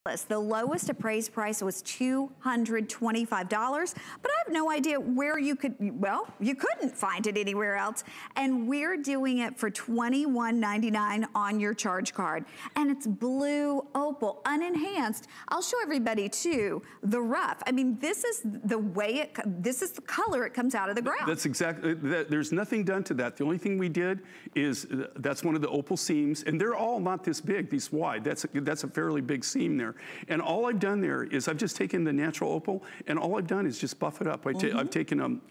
The lowest appraised price was $225, but I have no idea where you could, well, you couldn't find it anywhere else. And we're doing it for $21.99 on your charge card. And it's blue opal, unenhanced. I'll show everybody too, the rough. I mean, this is the way this is the color it comes out of the ground. That's exactly, there's nothing done to that. The only thing we did is, that's one of the opal seams, and they're all not this big, these wide. That's a fairly big seam there. And all I've done there is I've just taken the natural opal, and all I've done is just buff it up. I've taken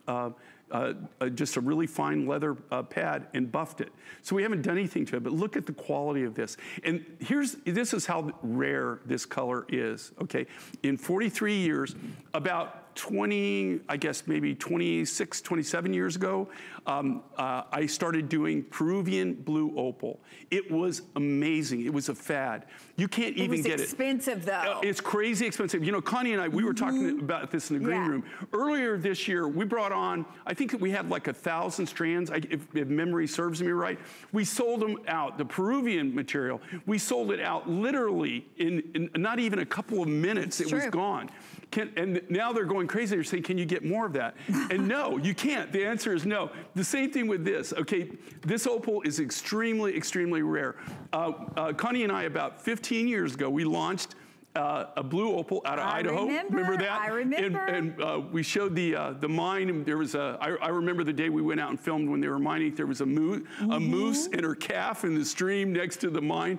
just a really fine leather pad and buffed it. So we haven't done anything to it, but look at the quality of this. And this is how rare this color is, okay? In 43 years, about 20, I guess maybe 26, 27 years ago, I started doing Peruvian blue opal. It was amazing. It was a fad. You can't even get it. It's expensive though. It's crazy expensive. You know, Connie and I, we were talking about this in the green room. Earlier this year, we brought on, I think we had like 1,000 strands, if memory serves me right. We sold them out, the Peruvian material. We sold it out literally in not even a couple of minutes. It was gone. And now they're going crazy. They're saying, can you get more of that? And no, you can't. The answer is no. The same thing with this, okay? This opal is extremely, extremely rare. Connie and I, about 15 years ago, we launched a blue opal out of Idaho. Remember that? I remember. And we showed the mine. And there was I remember the day we went out and filmed when they were mining. There was a moose and her calf in the stream next to the mine.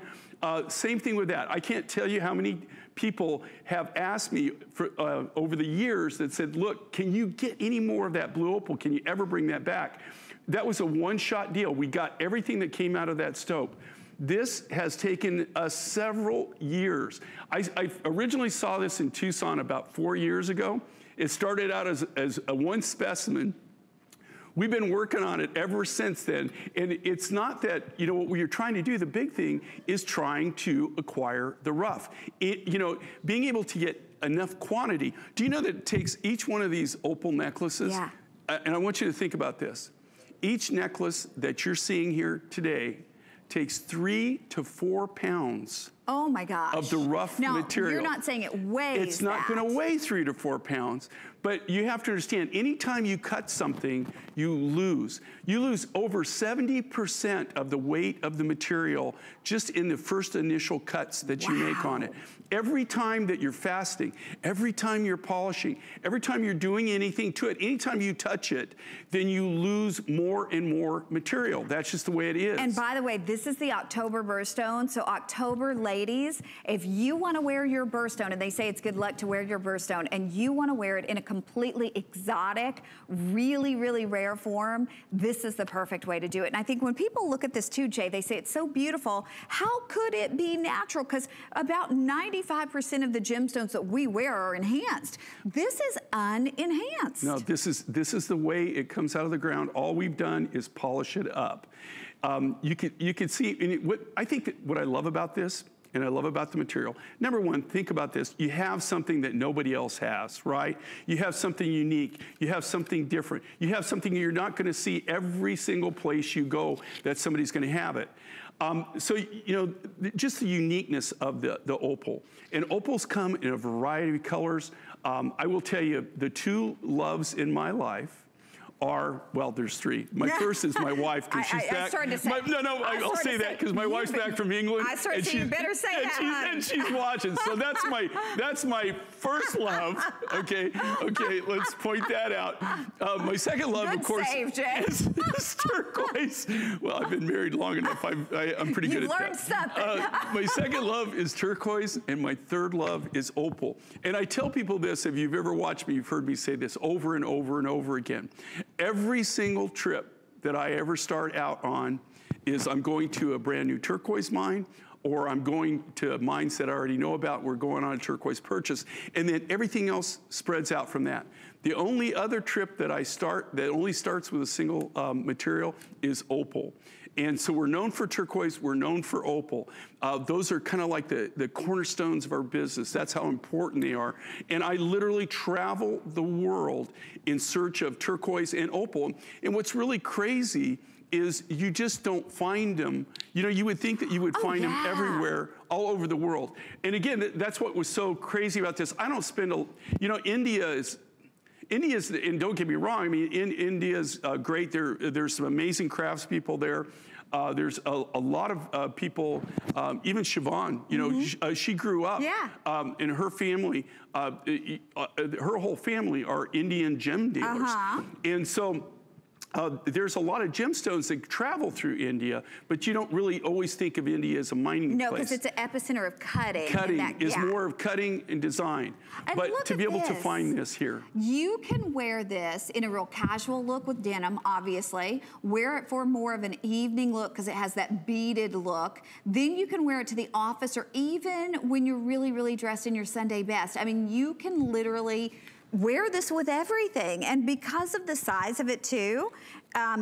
Same thing with that. I can't tell you how many people have asked me for, over the years that said, look, can you get any more of that blue opal? Can you ever bring that back? That was a one-shot deal. We got everything that came out of that stope. This has taken us several years. I originally saw this in Tucson about 4 years ago. It started out as a one specimen. We've been working on it ever since then. And it's not that, you know, what we're trying to do, the big thing is trying to acquire the rough. You know, being able to get enough quantity. Do you know that it takes each one of these opal necklaces? Yeah. And I want you to think about this. Each necklace that you're seeing here today takes 3 to 4 pounds. Oh my gosh. Of the rough material. You're not saying it weighs It's not going to weigh 3 to 4 pounds, but you have to understand, anytime you cut something, you lose. You lose over 70% of the weight of the material just in the first initial cuts that you make on it. Every time that you're fasting, every time you're polishing, every time you're doing anything to it, anytime you touch it, then you lose more and more material. That's just the way it is. And by the way, this is the October birthstone, so October ladies, if you want to wear your birthstone, and they say it's good luck to wear your birthstone, and you want to wear it in a completely exotic, really, really rare form, this is the perfect way to do it. And I think when people look at this too, Jay, they say it's so beautiful. How could it be natural? Because about 95% of the gemstones that we wear are enhanced. This is unenhanced. No, this is the way it comes out of the ground. All we've done is polish it up. You could see, and I think that what I love about this, and I love about the material. Number one, think about this. You have something that nobody else has, right? You have something unique. You have something different. You have something you're not going to see every single place you go that somebody's going to have it. So, you know, just the uniqueness of the opal. And opals come in a variety of colors. I will tell you, the two loves in my life are, well, there's three. My first is my wife, because she's back. I started to say, I'll say that because my wife's back from England. I started to say, you better say that, and she's watching. So that's my first love. Okay, let's point that out. My second love, of course, is turquoise. Well, I've been married long enough. I'm pretty good at that. You've learned something. My second love is turquoise, and my third love is opal. And I tell people this, if you've ever watched me, you've heard me say this over and over and over again. Every single trip that I ever start out on is I'm going to a brand new turquoise mine, or I'm going to mines that I already know about. We're going on a turquoise purchase, and then everything else spreads out from that. The only other trip that I start that only starts with a single material is opal. And so we're known for turquoise, we're known for opal. Those are kind of like the cornerstones of our business. That's how important they are. And I literally travel the world in search of turquoise and opal. And what's really crazy is you just don't find them. You know, you would think that you would find them everywhere, all over the world. And again, that's what was so crazy about this. I don't spend you know, India's, and don't get me wrong, I mean, India's great. There's some amazing craftspeople there. There's a lot of people, even Siobhan, you know, she grew up, and her family, her whole family are Indian gem dealers. And so there's a lot of gemstones that travel through India, but you don't really always think of India as a mining place. No, because it's an epicenter of cutting. Cutting is more of cutting and design. And but to be able to find this here. You can wear this in a real casual look with denim, obviously. Wear it for more of an evening look because it has that beaded look. Then you can wear it to the office or even when you're really, really dressed in your Sunday best. I mean, you can literally wear this with everything. And because of the size of it too,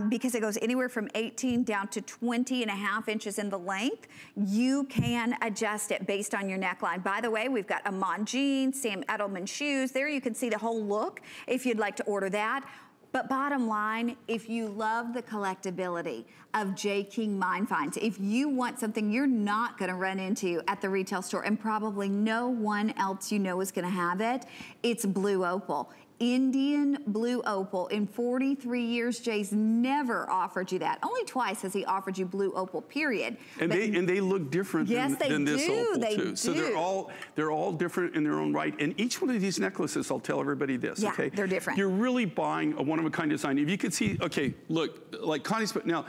because it goes anywhere from 18 down to 20.5 inches in the length, you can adjust it based on your neckline. By the way, we've got Amon jeans, Sam Edelman shoes. There you can see the whole look if you'd like to order that. But bottom line, if you love the collectability of J. King Mine Finds, if you want something you're not gonna run into at the retail store and probably no one else you know is gonna have it, it's Blue Opal. Indian blue opal. In 43 years, Jay's never offered you that. Only twice has he offered you blue opal, period. And they look different than this opal too. So they're all different in their own right. And each one of these necklaces, I'll tell everybody this, okay? They're different. You're really buying a one-of-a-kind design. If you could see, okay, look, like Connie's, but now,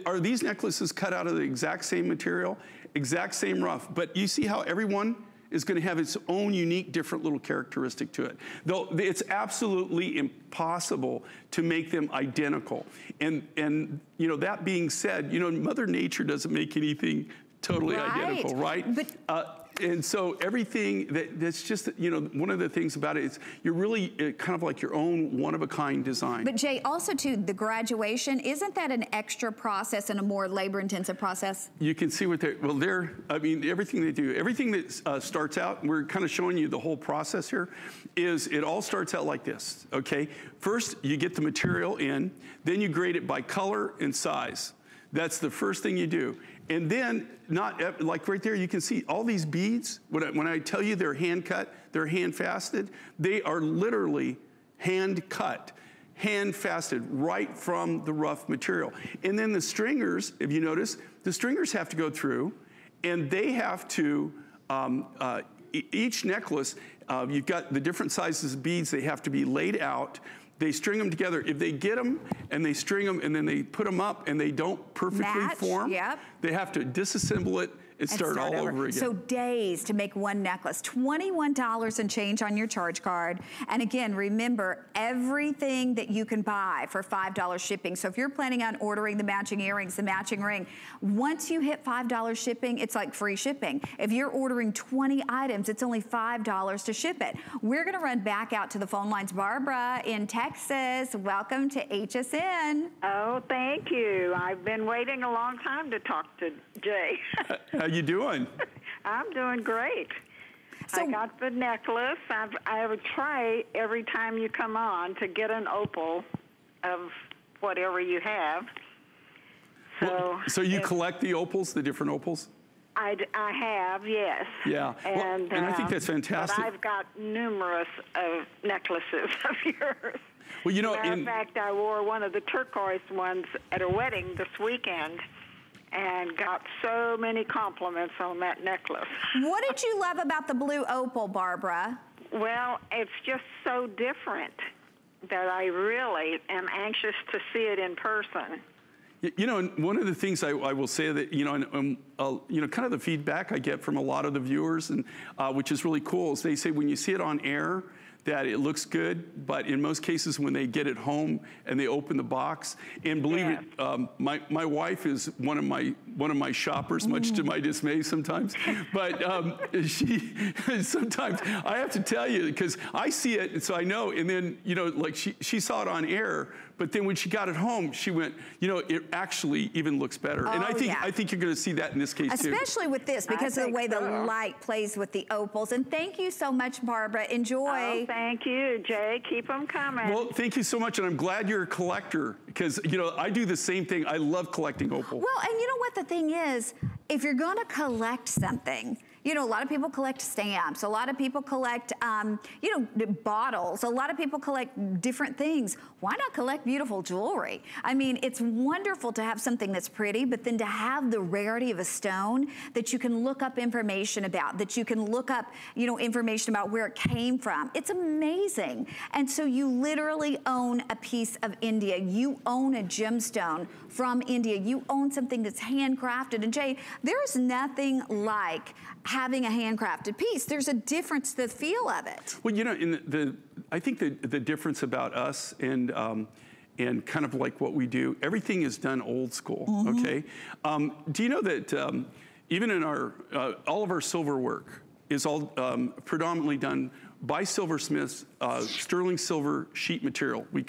are these necklaces cut out of the exact same material, exact same rough? But you see how everyone is going to have its own unique, different little characteristic to it. Though it's absolutely impossible to make them identical. And you know, that being said, you know, Mother Nature doesn't make anything totally identical, right? But and so everything that's just, you know, one of the things about it is you're really kind of like your own one-of-a-kind design. But Jay, also too, the graduation, isn't that an extra process and a more labor-intensive process? You can see what I mean, everything they do, everything that starts out, we're kind of showing you the whole process here, is it all starts out like this, okay? First, you get the material in, then you grade it by color and size. That's the first thing you do. And then, like right there, you can see all these beads. When I tell you they're hand cut, they're hand fasted, they are literally hand cut, hand fasted right from the rough material. And then the stringers, if you notice, the stringers have to go through and they have to, each necklace, you've got the different sizes of beads, they have to be laid out. They string them together. If they get them and they string them and then they put them up and they don't perfectly form, they have to disassemble it and start all over again. So days to make one necklace, $21 and change on your charge card. And again, remember, everything that you can buy for $5 shipping. So if you're planning on ordering the matching earrings, the matching ring, once you hit $5 shipping, it's like free shipping. If you're ordering 20 items, it's only $5 to ship it. We're gonna run back out to the phone lines. Barbara in Texas, welcome to HSN. Oh, thank you. I've been waiting a long time to talk to Jay. How you doing? I'm doing great. So, I got the necklace. I would try every time you come on to get an opal of whatever you have. So you collect the opals, the different opals? I have, yes. Yeah, and I think that's fantastic. But I've got numerous necklaces of yours. Well, you know, in fact, I wore one of the turquoise ones at a wedding this weekend and got so many compliments on that necklace. What did you love about the blue opal, Barbara? Well, it's just so different that I really am anxious to see it in person. You know, one of the things I will say that, you know, kind of the feedback I get from a lot of the viewers, and which is really cool, is they say when you see it on air, that it looks good, but in most cases when they get it home and they open the box, and believe it, my wife is one of my shoppers, much to my dismay sometimes. But she sometimes I have to tell you, because I see it, and so I know. And then, you know, like she saw it on air, but then when she got it home, she went, you know, it actually even looks better. And I think you're going to see that in this case too. Especially with this, because of the way the light plays with the opals. And thank you so much, Barbara. Enjoy. Oh, thank you, Jay. Keep them coming. Well, thank you so much, and I'm glad you're a collector, because, you know, I do the same thing. I love collecting opal. Well, and you know what the thing is? If you're gonna collect something, you know, a lot of people collect stamps. A lot of people collect, you know, bottles. A lot of people collect different things. Why not collect beautiful jewelry? I mean, it's wonderful to have something that's pretty, but then to have the rarity of a stone that you can look up information about, that you can look up, you know, information about where it came from. It's amazing. And so you literally own a piece of India. You own a gemstone from India. You own something that's handcrafted. And Jay, there's nothing like having a handcrafted piece. There's a difference to the feel of it. Well, you know, I think the difference about us and kind of like what we do, everything is done old school, okay? Do you know that even in our, all of our silver work is all predominantly done by silversmiths, sterling silver sheet material. We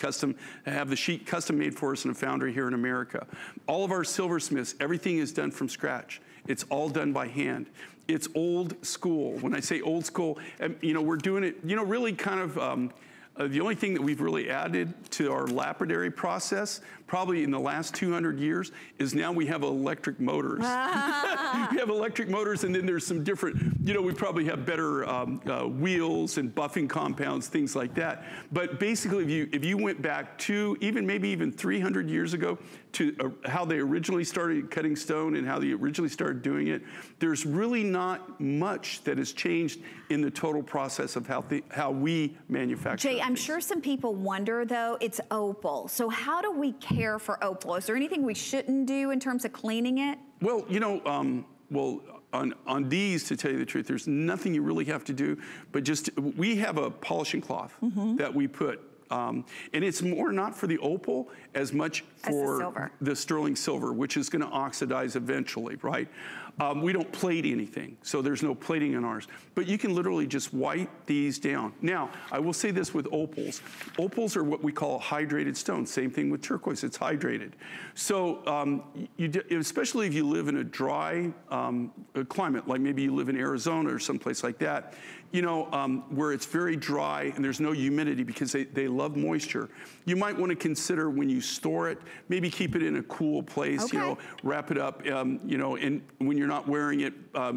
have the sheet custom made for us in a foundry here in America. All of our silversmiths, everything is done from scratch. It's all done by hand. It's old school. When I say old school, you know, we're doing it, you know, really kind of, the only thing that we've really added to our lapidary process, probably in the last 200 years, is now we have electric motors. We have electric motors, and then there's some different, you know, we probably have better wheels and buffing compounds, things like that. But basically, if you went back to maybe even 300 years ago to how they originally started cutting stone and how they originally started doing it, there's really not much that has changed in the total process of how we manufacture. Jay, I'm sure some people wonder, though, it's opal. So how do we care for opal? Is there anything we shouldn't do in terms of cleaning it? Well, you know, on these, to tell you the truth, there's nothing you really have to do, but just, we have a polishing cloth that we put. And it's more not for the opal as much for the sterling silver, which is going to oxidize eventually, right? We don't plate anything, so there's no plating in ours. But you can literally just wipe these down. Now, I will say this with opals. Opals are what we call hydrated stones. Same thing with turquoise, it's hydrated. So, especially if you live in a dry climate, like maybe you live in Arizona or someplace like that, you know, where it's very dry and there's no humidity because they love moisture, you might want to consider when you store it, maybe keep it in a cool place, you know, wrap it up, you know, and when you're not wearing it,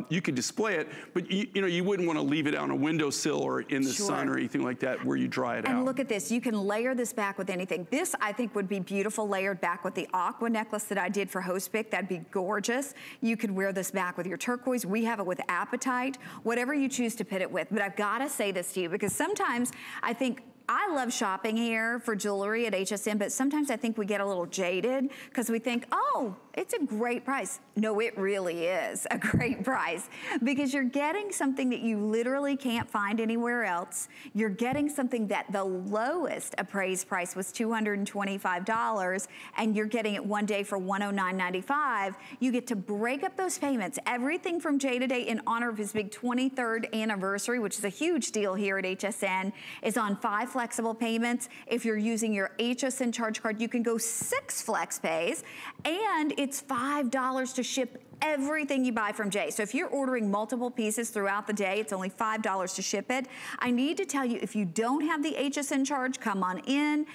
you could display it, but you know, you wouldn't want to leave it on a windowsill or in the sun or anything like that where you dry it out. And look at this, you can layer this back with anything. This, I think, would be beautiful layered back with the aqua necklace that I did for Hospic. That'd be gorgeous. You could wear this back with your turquoise. We have it with apatite, whatever you choose to put it with. But I've got to say this to you, because sometimes I think, I love shopping here for jewelry at HSN, but sometimes I think we get a little jaded because we think, oh, it's a great price. No, it really is a great price, because you're getting something that you literally can't find anywhere else. You're getting something that the lowest appraised price was $225, and you're getting it one day for $109.95. You get to break up those payments. Everything from Jay today in honor of his big 23rd anniversary, which is a huge deal here at HSN, is on 5 flexible payments. If you're using your HSN charge card, you can go 6 flex pays, and it's $5 to ship everything you buy from Jay. So if you're ordering multiple pieces throughout the day, it's only $5 to ship it. I need to tell you, if you don't have the HSN charge, come on in.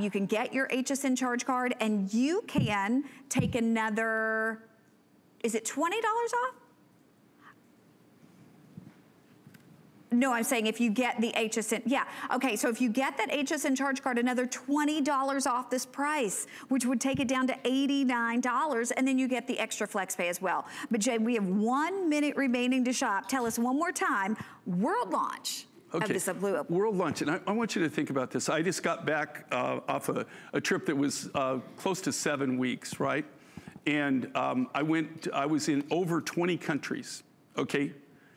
You can get your HSN charge card, and you can take another, is it $20 off? No, I'm saying if you get the HSN, yeah. Okay, so if you get that HSN charge card, another $20 off this price, which would take it down to $89, and then you get the extra flex pay as well. But Jay, we have 1 minute remaining to shop. Tell us one more time, world launch. Okay, of this blue opal. World launch, and I want you to think about this. I just got back off a trip that was close to 7 weeks, right? And I was in over 20 countries, okay?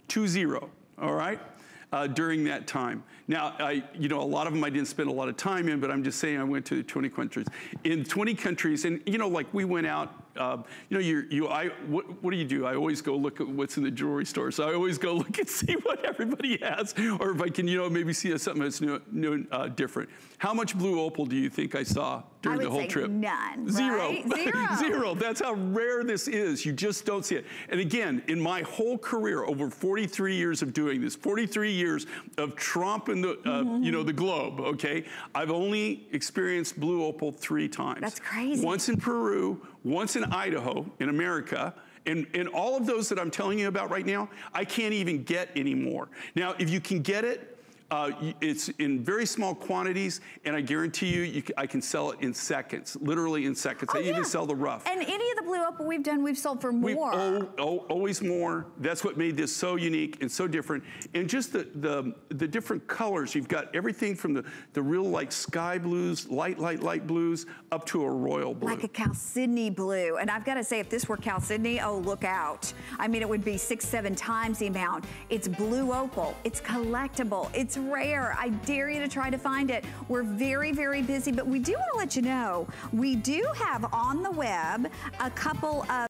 20, all right? During that time. Now, you know, a lot of them I didn't spend a lot of time in, but I'm just saying I went to 20 countries. In 20 countries, and you know, like we went out You know, what do you do? I always go look at what's in the jewelry store. So I always go look and see what everybody has, or if I can, you know, maybe see something that's new, different. How much blue opal do you think I saw during the whole trip? None. Zero. Right? Zero. Zero. That's how rare this is. You just don't see it. And again, in my whole career, over 43 years of doing this, 43 years of tromping the, you know, the globe. Okay, I've only experienced blue opal 3 times. That's crazy. Once in Peru, once in Idaho, in America. And all of those that I'm telling you about right now, I can't even get anymore. Now, if you can get it, it's in very small quantities, and I guarantee you, I can sell it in seconds, literally in seconds. I even sell the rough. And any of the blue opal we've done, we've sold for more. Always more. That's what made this so unique and so different. And just the different colors. You've got everything from the real like sky blues, light blues, up to a royal blue. Like a Chalcedony blue. And I've got to say, if this were Chalcedony, oh, look out. I mean, it would be 6-7 times the amount. It's blue opal. It's collectible. It's rare. I dare you to try to find it. We're very, very busy, but we do want to let you know, we do have on the web a couple of